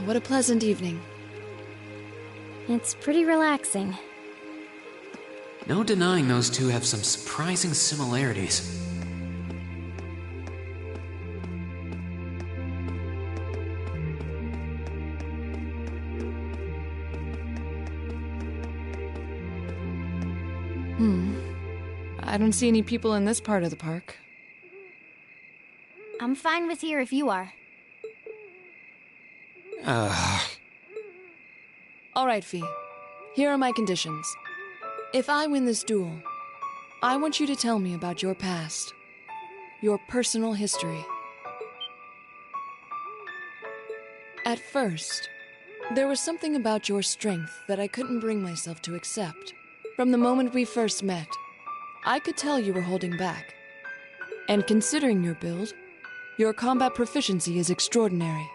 What a pleasant evening. It's pretty relaxing. No denying those two have some surprising similarities. I don't see any people in this part of the park. I'm fine with here if you are. Alright, Fee. Here are my conditions. If I win this duel, I want you to tell me about your past. Your personal history. At first, there was something about your strength that I couldn't bring myself to accept. From the moment we first met, I could tell you were holding back. And considering your build, your combat proficiency is extraordinary.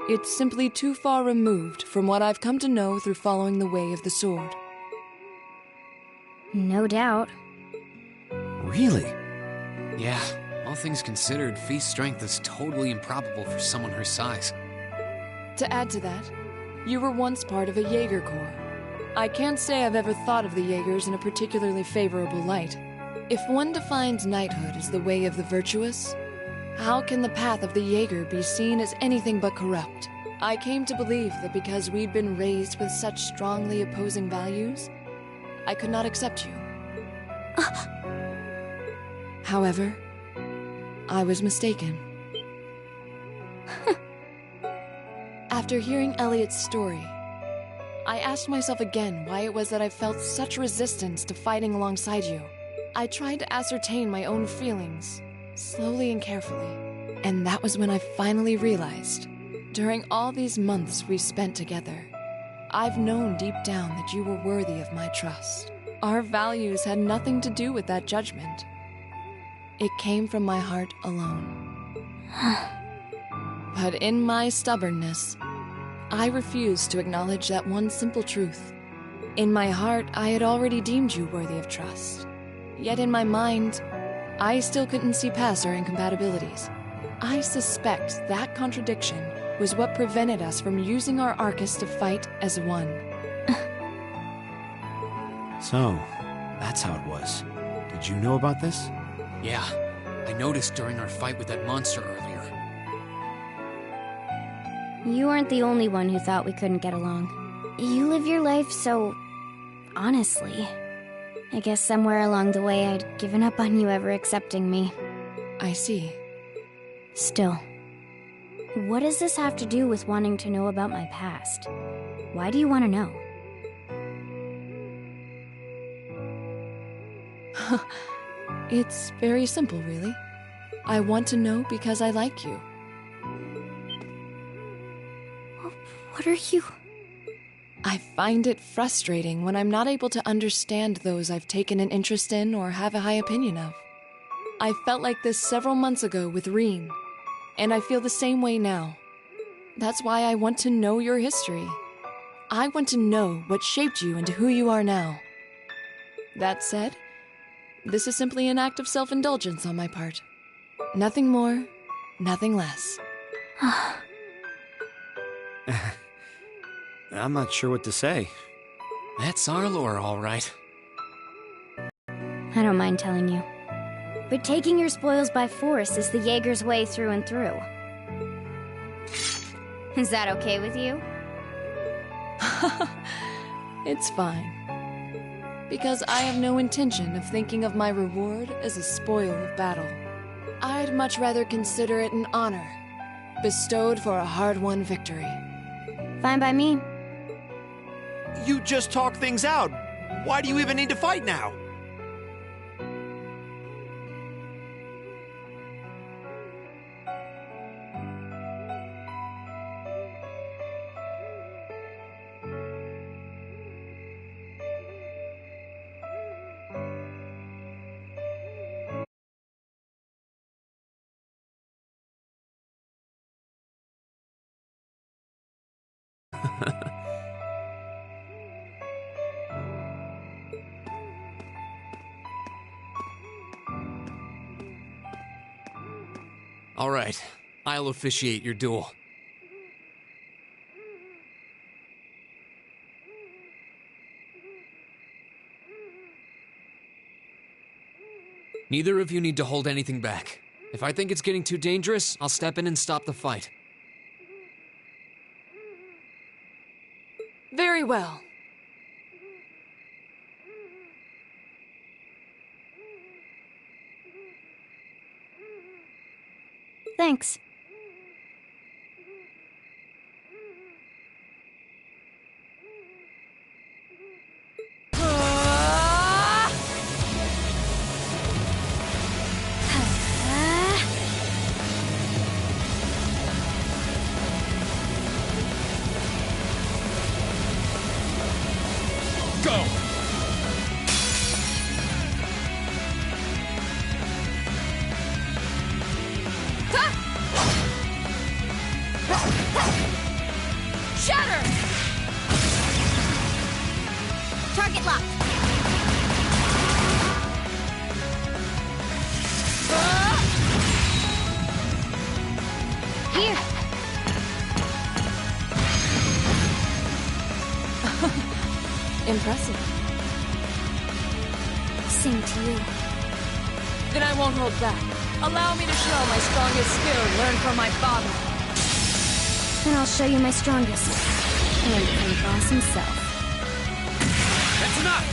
It's simply too far removed from what I've come to know through following the way of the sword. No doubt. Really? Yeah, all things considered, Fee's strength is totally improbable for someone her size. To add to that, you were once part of a Jaeger Corps. I can't say I've ever thought of the Jaegers in a particularly favorable light. If one defines knighthood as the way of the virtuous, how can the path of the Jaeger be seen as anything but corrupt? I came to believe that because we'd been raised with such strongly opposing values, I could not accept you. However, I was mistaken. After hearing Elliot's story, I asked myself again why it was that I felt such resistance to fighting alongside you. I tried to ascertain my own feelings, slowly and carefully. And that was when I finally realized, during all these months we spent together, I've known deep down that you were worthy of my trust. Our values had nothing to do with that judgment. It came from my heart alone. But in my stubbornness, I refused to acknowledge that one simple truth. In my heart, I had already deemed you worthy of trust. Yet in my mind, I still couldn't see past our incompatibilities. I suspect that contradiction was what prevented us from using our Arcus to fight as one. So, that's how it was. Did you know about this? Yeah, I noticed during our fight with that monster earlier. You weren't the only one who thought we couldn't get along. You live your life so... honestly. I guess somewhere along the way I'd given up on you ever accepting me. I see. Still, what does this have to do with wanting to know about my past? Why do you want to know? It's very simple, really. I want to know because I like you. What are you... I find it frustrating when I'm not able to understand those I've taken an interest in or have a high opinion of. I felt like this several months ago with Reen, and I feel the same way now. That's why I want to know your history. I want to know what shaped you into who you are now. That said, this is simply an act of self-indulgence on my part. Nothing more, nothing less. I'm not sure what to say. That's our lore, all right. I don't mind telling you. But taking your spoils by force is the Jaeger's way through and through. Is that okay with you? It's fine. Because I have no intention of thinking of my reward as a spoil of battle. I'd much rather consider it an honor, bestowed for a hard-won victory. Fine by me. You just talk things out. Why do you even need to fight now? All right, I'll officiate your duel. Neither of you need to hold anything back. If I think it's getting too dangerous, I'll step in and stop the fight. Very well. Thanks. Go! Shatter! Target locked. Here. Impressive. Same to you. Then I won't hold back. Allow me to show my strongest skill learned from my father. Then I'll show you my strongest. And from the boss himself. That's enough!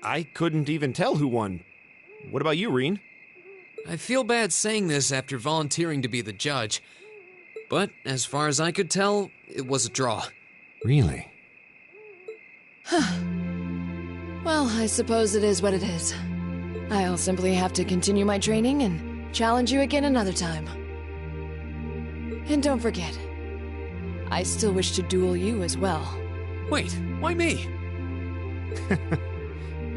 I couldn't even tell who won. What about you, Reen? I feel bad saying this after volunteering to be the judge, but as far as I could tell, it was a draw. Really? Well, I suppose it is what it is. I'll simply have to continue my training and challenge you again another time. And don't forget, I still wish to duel you as well. Wait, why me?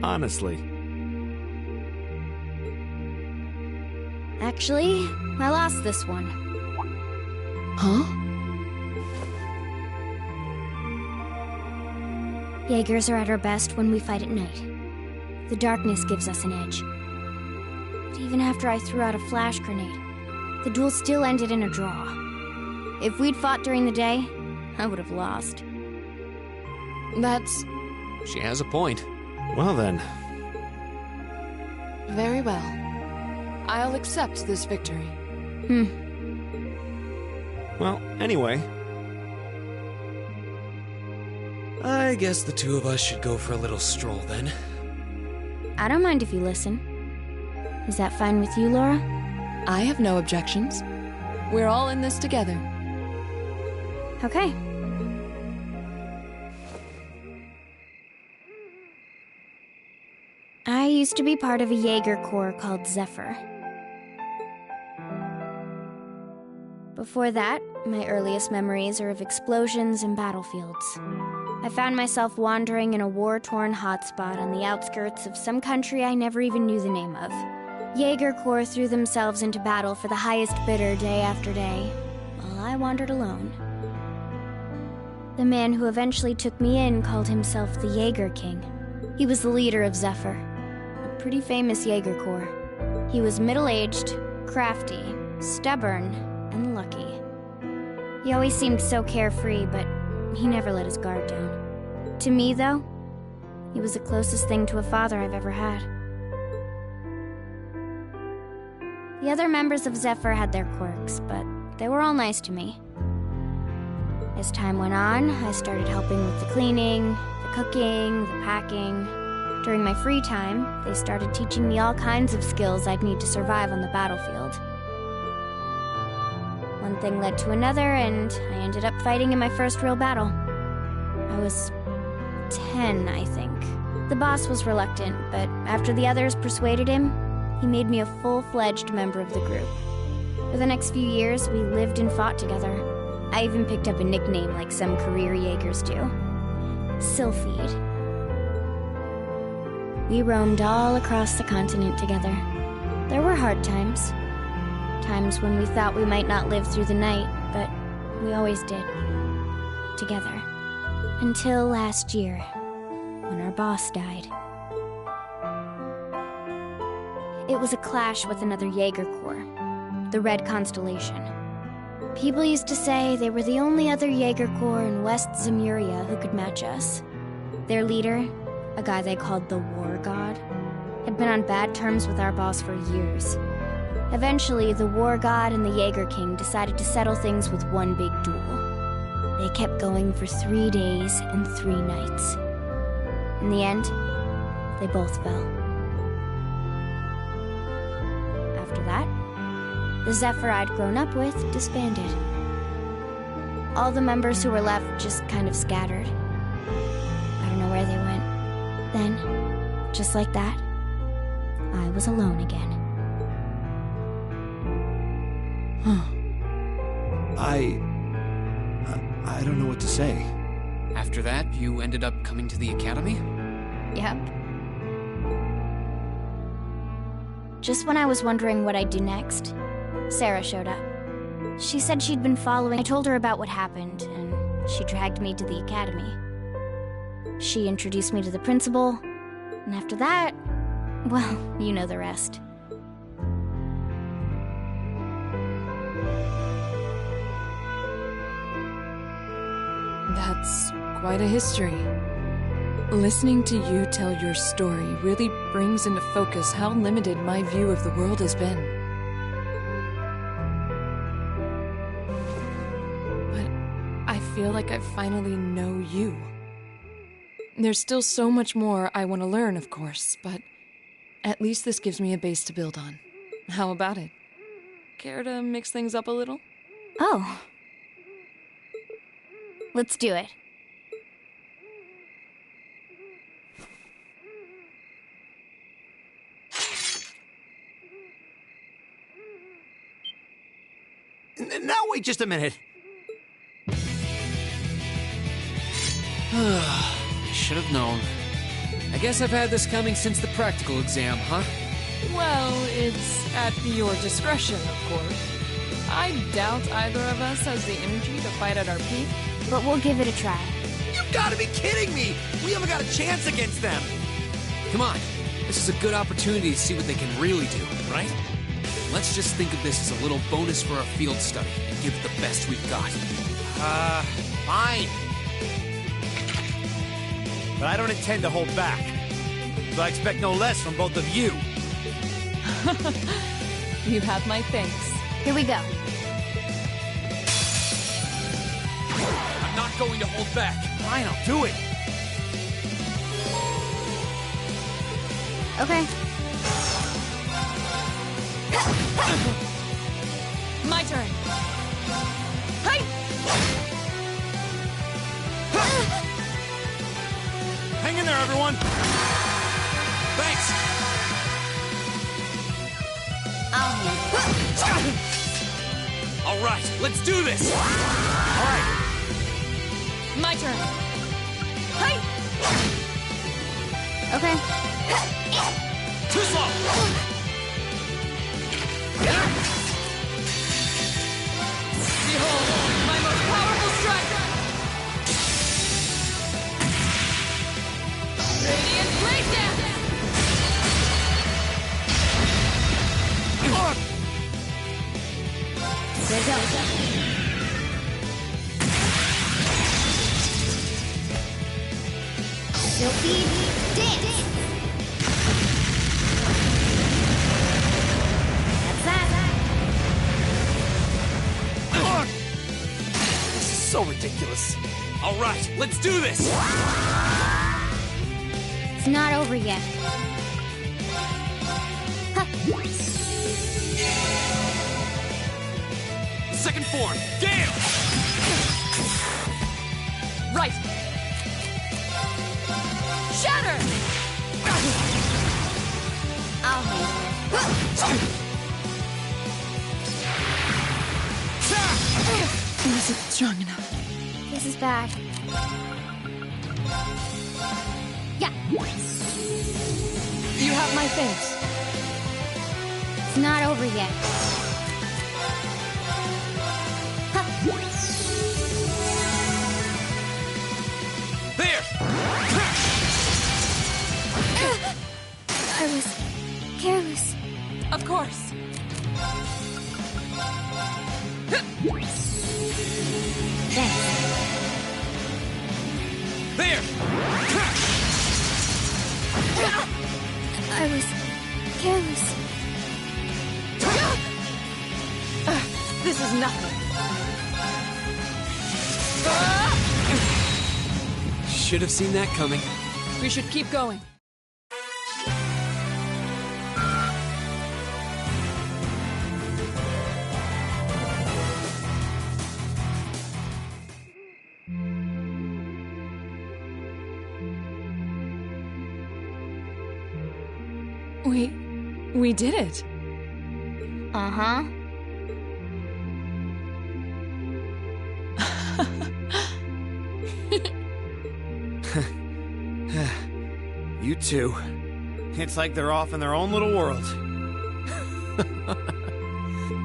Honestly. Actually, I lost this one. Huh? Jaegers are at our best when we fight at night. The darkness gives us an edge. But even after I threw out a flash grenade, the duel still ended in a draw. If we'd fought during the day, I would have lost. That's She has a point. Well then. very well. I'll accept this victory. Well, anyway. I guess the two of us should go for a little stroll then. I don't mind if you listen. Is that fine with you, Laura? I have no objections. We're all in this together. Okay. I used to be part of a Jaeger Corps called Zephyr. Before that, my earliest memories are of explosions and battlefields. I found myself wandering in a war-torn hotspot on the outskirts of some country I never even knew the name of. Jaeger Corps threw themselves into battle for the highest bidder day after day, while I wandered alone. The man who eventually took me in called himself the Jaeger King. He was the leader of Zephyr, a pretty famous Jaeger Corps. He was middle-aged, crafty, stubborn, and lucky. He always seemed so carefree, but he never let his guard down. To me, though, he was the closest thing to a father I've ever had. The other members of Zephyr had their quirks, but they were all nice to me. As time went on, I started helping with the cleaning, the cooking, the packing. During my free time, they started teaching me all kinds of skills I'd need to survive on the battlefield. One thing led to another, and I ended up fighting in my first real battle. I was 10, I think. The boss was reluctant, but after the others persuaded him, he made me a full-fledged member of the group. For the next few years, we lived and fought together. I even picked up a nickname like some career Jaegers do. Sylphide. We roamed all across the continent together. There were hard times. Times when we thought we might not live through the night, but we always did. Together. Until last year, when our boss died. It was a clash with another Jaeger Corps, the Red Constellation. People used to say they were the only other Jaeger Corps in West Zemuria who could match us. Their leader, a guy they called the War God, had been on bad terms with our boss for years. Eventually, the War God and the Jaeger King decided to settle things with one big duel. They kept going for 3 days and 3 nights. In the end, they both fell. After that, the Zephyr I'd grown up with disbanded. All the members who were left just kind of scattered. I don't know where they went. Then, just like that, I was alone again. I don't know what to say. After that, you ended up coming to the academy? Yep. Just when I was wondering what I'd do next, Sarah showed up. She said she'd been following. I told her about what happened, and she dragged me to the academy. She introduced me to the principal, and after that, well, you know the rest. That's quite a history. Listening to you tell your story really brings into focus how limited my view of the world has been. But I feel like I finally know you. There's still so much more I want to learn, of course, but at least this gives me a base to build on. How about it? Care to mix things up a little? Oh. Let's do it. Now wait just a minute. Should have known. I guess I've had this coming since the practical exam, huh? Well, it's at your discretion, of course. I doubt either of us has the energy to fight at our peak. But we'll give it a try. You've got to be kidding me! We haven't got a chance against them! Come on. This is a good opportunity to see what they can really do, right? Let's just think of this as a little bonus for our field study and give it the best we've got. Fine. But I don't intend to hold back. So I expect no less from both of you. You have my thanks. Here we go. I'm not going to hold back. Fine, I'll do it. Okay. My turn. Hi! Hang in there, everyone! Thanks! All right, let's do this! All right. My turn. Hi! Okay. Too slow! Behold, my most powerful strike! Radiant Blade Dance! There you go. Silky dance. That's that. This is so ridiculous. All right, let's do this! It's not over yet. Huh. Second form, Gale! Right! Shatter! I'll handle it. Is it strong enough? This is bad. Yeah. You have my thanks. It's not over yet. Huh. There! I was careless. Thanks. There! I was careless. This is nothing. Should have seen that coming. We should keep going. We did it. Uh-huh. You two. It's like they're off in their own little world.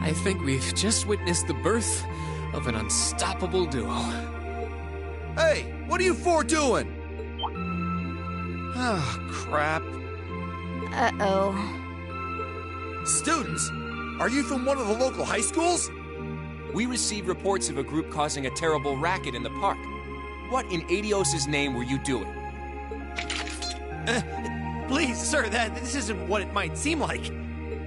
I think we've just witnessed the birth of an unstoppable duo. Hey, what are you four doing? Oh, crap. Uh-oh. Students, are you from one of the local high schools? We received reports of a group causing a terrible racket in the park. What in Adios' name were you doing? Please, sir, this isn't what it might seem like.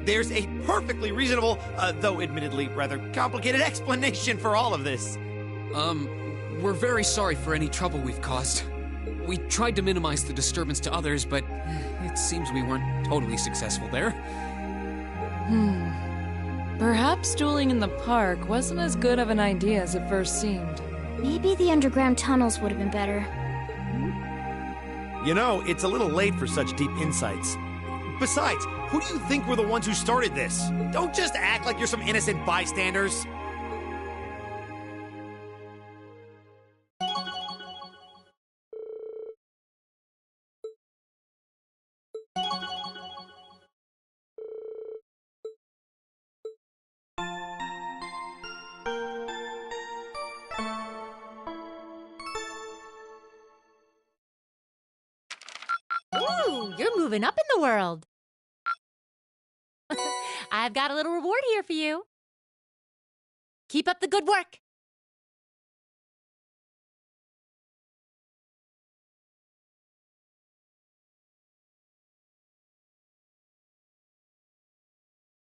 There's a perfectly reasonable, though admittedly rather complicated explanation for all of this. We're very sorry for any trouble we've caused. We tried to minimize the disturbance to others, but it seems we weren't totally successful there. Perhaps dueling in the park wasn't as good of an idea as it first seemed. Maybe the underground tunnels would have been better. You know, it's a little late for such deep insights. Besides, who do you think were the ones who started this? Don't just act like you're some innocent bystanders. Ooh, you're moving up in the world. I've got a little reward here for you. Keep up the good work.